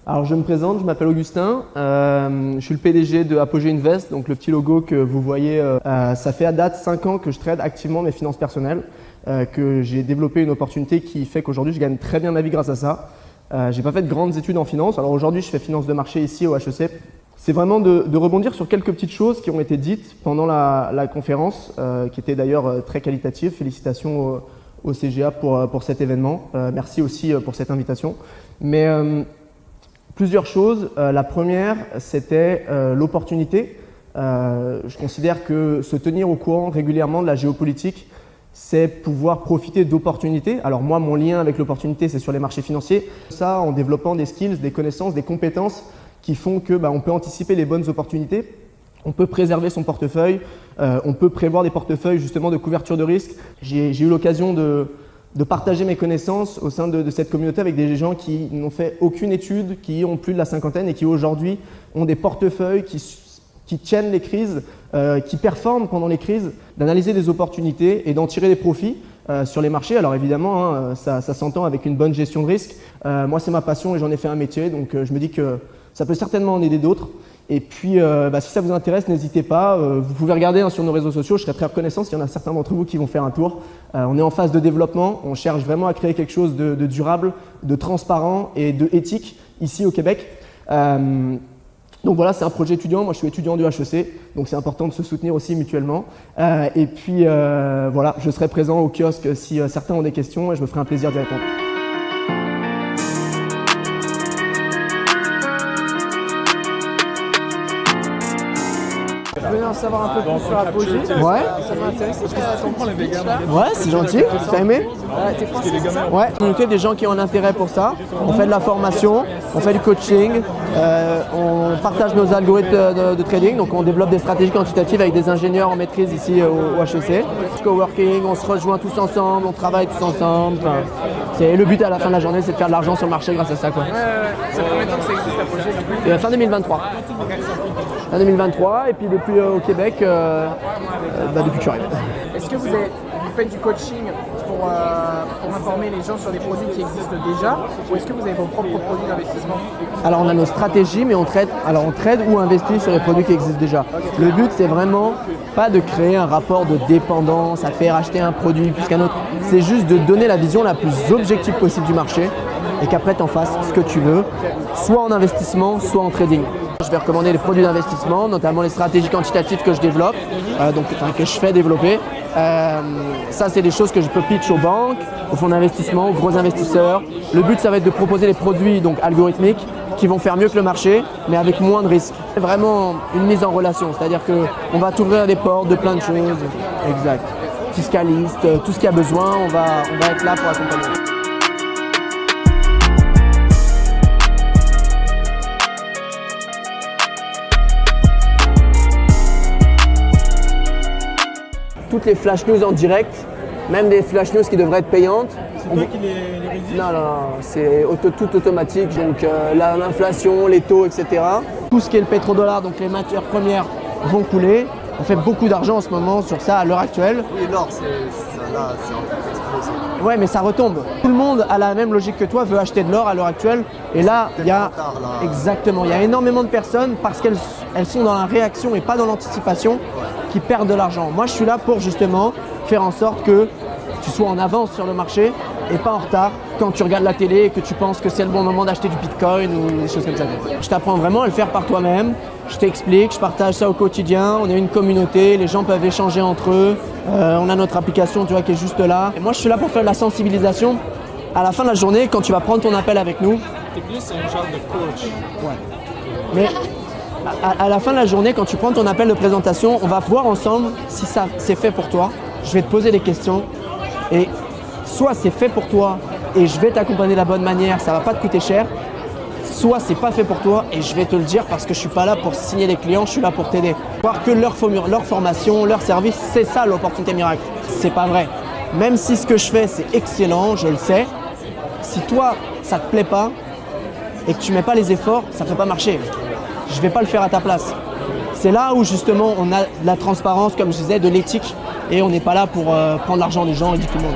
Alors je me présente, je m'appelle Augustin, je suis le PDG de Apogee Invest, donc le petit logo que vous voyez. Ça fait à date 5 ans que je trade activement mes finances personnelles, que j'ai développé une opportunité qui fait qu'aujourd'hui je gagne très bien ma vie grâce à ça. J'ai pas fait de grandes études en finance, alors aujourd'hui je fais finance de marché ici au HEC. C'est vraiment de rebondir sur quelques petites choses qui ont été dites pendant la conférence, qui était d'ailleurs très qualitative. Félicitations au CGA pour cet événement. Merci aussi pour cette invitation. Mais plusieurs choses. La première, c'était l'opportunité. Je considère que se tenir au courant régulièrement de la géopolitique, c'est pouvoir profiter d'opportunités. Alors moi, mon lien avec l'opportunité, c'est sur les marchés financiers. Ça, en développant des skills, des connaissances, des compétences qui font que on peut anticiper les bonnes opportunités. On peut préserver son portefeuille, on peut prévoir des portefeuilles justement de couverture de risque. J'ai eu l'occasion de partager mes connaissances au sein de cette communauté avec des gens qui n'ont fait aucune étude, qui ont plus de la cinquantaine et qui aujourd'hui ont des portefeuilles qui tiennent les crises, qui performent pendant les crises, d'analyser des opportunités et d'en tirer des profits sur les marchés. Alors évidemment, ça s'entend avec une bonne gestion de risque. Moi, c'est ma passion et j'en ai fait un métier, donc je me dis que ça peut certainement en aider d'autres. Et puis, si ça vous intéresse, n'hésitez pas. Vous pouvez regarder sur nos réseaux sociaux. Je serais très reconnaissant s'il y en a certains d'entre vous qui vont faire un tour. On est en phase de développement. On cherche vraiment à créer quelque chose de durable, de transparent et de éthique ici au Québec. Donc voilà, c'est un projet étudiant. Moi, je suis étudiant du HEC, donc c'est important de se soutenir aussi mutuellement. Et puis, voilà, je serai présent au kiosque si certains ont des questions et je me ferai un plaisir d'y répondre. Je venais en savoir un peu plus sur Apogee. Ouais. Ça m'a intéressé. Ton pitch, là. Ouais, c'est gentil. T'as aimé? T'es français? Ouais, communauté des gens qui ont un intérêt pour ça. On fait de la formation, on fait du coaching, on partage nos algorithmes de trading, donc on développe des stratégies quantitatives avec des ingénieurs en maîtrise ici au HEC. Coworking, on se rejoint tous ensemble, on travaille tous ensemble. Le but à la fin de la journée, c'est de faire de l'argent sur le marché grâce à ça, quoi. Ça fait combien de temps que ça existe Apogee? Fin 2023. Fin 2023, et puis depuis au Québec, depuis que je suis arrivé. Est-ce que vous faites du coaching pour informer les gens sur des produits qui existent déjà, ou est-ce que vous avez vos propres produits d'investissement? Alors on a nos stratégies, mais on trade ou investit sur les produits qui existent déjà. Le but, c'est vraiment pas de créer un rapport de dépendance, à faire acheter un produit plus qu'un autre. C'est juste de donner la vision la plus objective possible du marché et qu'après tu en fasses ce que tu veux, soit en investissement, soit en trading. Je vais recommander les produits d'investissement, notamment les stratégies quantitatives que je développe, que je fais développer. Ça, c'est des choses que je peux pitch aux banques, aux fonds d'investissement, aux gros investisseurs. Le but, ça va être de proposer des produits algorithmiques qui vont faire mieux que le marché, mais avec moins de risques. C'est vraiment une mise en relation, c'est-à-dire qu'on va t'ouvrir des portes de plein de choses. Exact. Fiscaliste, tout ce qu'il y a besoin, on va être là pour accompagner. Toutes les flash news en direct, même des flash news qui devraient être payantes. C'est toi qui les rédige? Non, c'est tout automatique, donc l'inflation, les taux, etc. Tout ce qui est le pétrodollar, donc les matières premières vont couler. On fait beaucoup d'argent en ce moment sur ça à l'heure actuelle. Oui, l'or, c'est explosé. Ouais, mais ça retombe. Tout le monde a la même logique que toi, veut acheter de l'or à l'heure actuelle. Et là, il y a exactement, il y a énormément de personnes parce qu'elles sont dans la réaction et pas dans l'anticipation qui perdent de l'argent. Moi, je suis là pour justement faire en sorte que tu sois en avance sur le marché et pas en retard quand tu regardes la télé et que tu penses que c'est le bon moment d'acheter du Bitcoin ou des choses comme ça. Je t'apprends vraiment à le faire par toi-même. Je t'explique, je partage ça au quotidien. On est une communauté, les gens peuvent échanger entre eux. On a notre application, tu vois, qui est juste là. Et moi, je suis là pour faire de la sensibilisation. À la fin de la journée, quand tu vas prendre ton appel avec nous. T'es plus un genre de coach. Ouais. Mais à la fin de la journée, quand tu prends ton appel de présentation, on va voir ensemble si ça c'est fait pour toi. Je vais te poser des questions et soit c'est fait pour toi et je vais t'accompagner de la bonne manière, ça va pas te coûter cher. Soit c'est pas fait pour toi et je vais te le dire parce que je suis pas là pour signer des clients, je suis là pour t'aider. Voir que leur formation, leur service, c'est ça l'opportunité miracle. C'est pas vrai. Même si ce que je fais c'est excellent, je le sais. Si toi ça te plaît pas et que tu mets pas les efforts, ça peut pas marcher. Je vais pas le faire à ta place. C'est là où justement on a de la transparence, comme je disais, de l'éthique et on n'est pas là pour prendre l'argent des gens ridiculement.